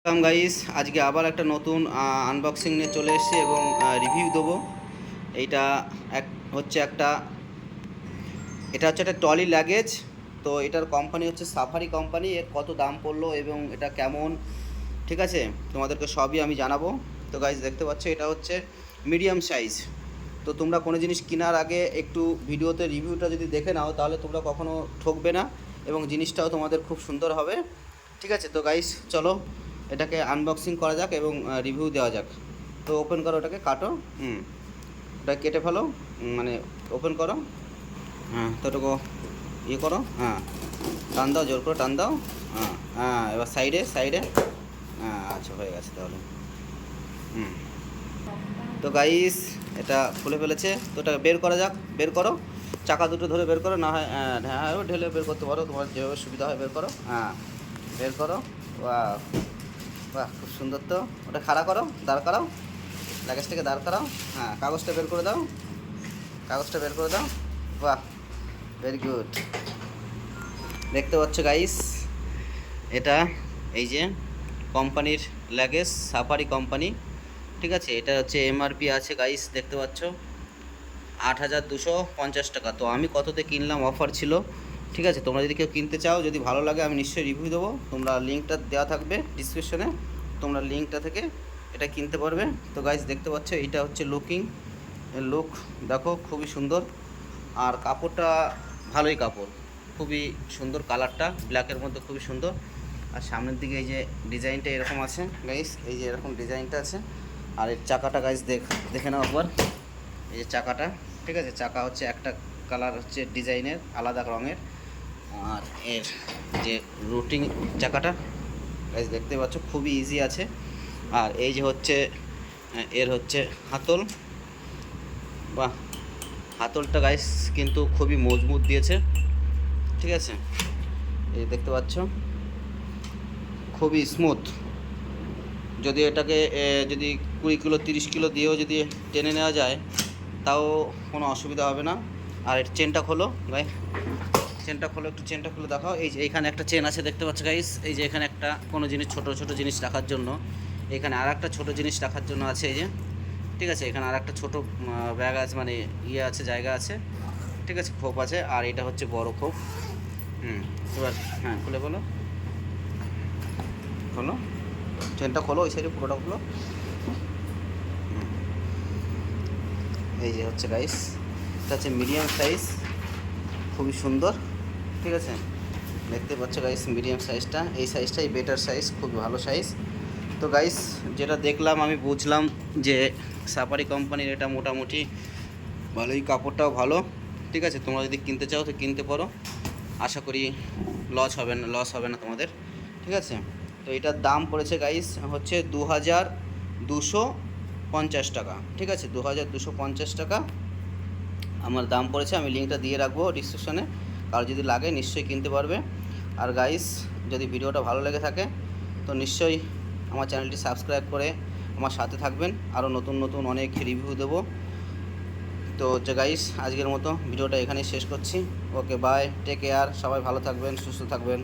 Guys, আজকে আবার একটা নতুন আনবক্সিং নিয়ে চলে এসেছি এবং রিভিউ দেবো। এইটা এক হচ্ছে একটা এটা হচ্ছে একটা ট্রলি লাগেজ। তো এটার কোম্পানি হচ্ছে সাফারি কোম্পানি। এর কত দাম পড়লো এবং এটা কেমন, ঠিক আছে, তোমাদেরকে সবই আমি জানাবো। তো গাইস, দেখতে পাচ্ছ এটা হচ্ছে মিডিয়াম সাইজ। তো তোমরা কোনো জিনিস কেনার আগে একটু ভিডিওতে রিভিউটা যদি দেখে নাও তাহলে তোমরা কখনো ঠকবে না এবং জিনিসটাও তোমাদের খুব সুন্দর হবে, ঠিক আছে। তো গাইস, চলো এটাকে আনবক্সিং করা যাক এবং রিভিউ দেওয়া যাক। তো ওপেন করো, ওটাকে কাটো, ওটা কেটে ফেলো, মানে ওপেন করো। হ্যাঁ, তো ওটাকে ইয়ে করো, হ্যাঁ, টান দাও, জোর করে টান দাও। হ্যাঁ হ্যাঁ, এবার সাইডে সাইডে। হ্যাঁ, আচ্ছা, হয়ে গেছে তাহলে। তো গাইস, এটা খুলে ফেলেছে। তো ওটা বের করা যাক, বের করো, চাকা দুটো ধরে বের করো, না হয় হ্যাঁ ঢেলে বের করতে পারো, তোমার যেভাবে সুবিধা হয় বের করো। হ্যাঁ, বের করো। বাহ বাহ, খুব সুন্দর। তো ওটা খাড়া করো, দাঁড় করাও, লাগেজটাকে দাঁড় করাও। হ্যাঁ, কাগজটা বের করে দাও, কাগজটা বের করে দাও। বাহ, ভেরি গুড। দেখতে পাচ্ছ গাইস, এটা এই যে কোম্পানির লাগেজ, সাফারি কোম্পানি, ঠিক আছে। এটা হচ্ছে এমআরপি আছে গাইস, দেখতে পাচ্ছ ৮,২৫০ টাকা। তো আমি কততে কিনলাম, অফার ছিল, ঠিক আছে। তোমরা যদি কেউ কিনতে চাও, যদি ভালো লাগে, আমি নিশ্চয়ই রিভিউ দেবো। তোমরা লিঙ্কটা দেওয়া থাকবে ডিসক্রিপশনে, তোমরা লিঙ্কটা থেকে এটা কিনতে পারবে। তো গাইস, দেখতে পাচ্ছ এইটা হচ্ছে লুক, দেখো খুবই সুন্দর। আর কাপড়টা ভালোই কাপড়, খুবই সুন্দর, কালারটা ব্ল্যাকের মধ্যে খুবই সুন্দর। আর সামনের দিকে এই যে ডিজাইনটা এরকম আছে গাইস, এই যে এরকম ডিজাইনটা আছে। আর এর চাকাটা গাইস দেখে নাও একবার, এই যে চাকাটা, ঠিক আছে। চাকা হচ্ছে একটা কালার, হচ্ছে ডিজাইনের আলাদা রঙের। আর এর যে রুটিং চাকাটা গাইস দেখতে পাচ্ছ, খুবই ইজি আছে। আর এই যে হচ্ছে এর হচ্ছে হাতল, বাহ, হাতলটা গাইস কিন্তু খুবই মজবুত দিয়েছে, ঠিক আছে। এই দেখতে পাচ্ছ, খুবই স্মুথ। যদি এটাকে যদি 20 কিলো 30 কিলো দিয়েও যদি টেনে নেওয়া যায় তাও কোনো অসুবিধা হবে না। আর এর চেনটা খোলো ভাই, চেনটা খোলো, একটু চেনটা খুলে দেখাও। এই যে এইখানে একটা চেন আছে, দেখতে পাচ্ছ গাইস। এই যে এখানে একটা কোনো জিনিস, ছোট ছোট জিনিস রাখার জন্য, এখানে আর একটা ছোটো জিনিস রাখার জন্য আছে, এই যে, ঠিক আছে। এখানে আর একটা ছোটো ব্যাগ আছে, মানে ইয়ে আছে, জায়গা আছে, ঠিক আছে, খোপ আছে। আর এটা হচ্ছে বড় খোপ। এবার হ্যাঁ, খুলে খোলো, খোলো, চেনটা খোলো, ওই সাইডে পুরোটা খোলো। এই যে হচ্ছে গাইস, এটা হচ্ছে মিডিয়াম সাইজ, খুবই সুন্দর, ঠিক আছে। দেখতে পাচ্ছ গাইস, মিডিয়াম সাইজটা, এই সাইজটাই বেটার সাইজ, খুবই ভালো সাইজ। তো গাইস, যেটা দেখলাম আমি বুঝলাম যে সাফারি কোম্পানির এটা মোটামুটি ভালোই, কাপড়টাও ভালো, ঠিক আছে। তোমরা যদি কিনতে চাও তো কিনতে পারো, আশা করি লস হবে না তোমাদের, ঠিক আছে। তো এটার দাম পড়েছে গাইস হচ্ছে 2,250 টাকা, ঠিক আছে। 2,250 টাকা আমার দাম পড়েছে। আমি লিঙ্কটা দিয়ে রাখবো ডিসক্রিপশনে, আর যদি লাগে নিশ্চয়ই কিনতে পারবে। আর গাইস, যদি ভিডিওটা ভালো লেগে থাকে তো নিশ্চয়ই আমার চ্যানেলটি সাবস্ক্রাইব করে আমার সাথে থাকবেন, আরও নতুন নতুন অনেক রিভিউ দেবো। তো হচ্ছে গাইস, আজকের মতো ভিডিওটা এখানেই শেষ করছি। ওকে, বাই, টেক কেয়ার, সবাই ভালো থাকবেন, সুস্থ থাকবেন।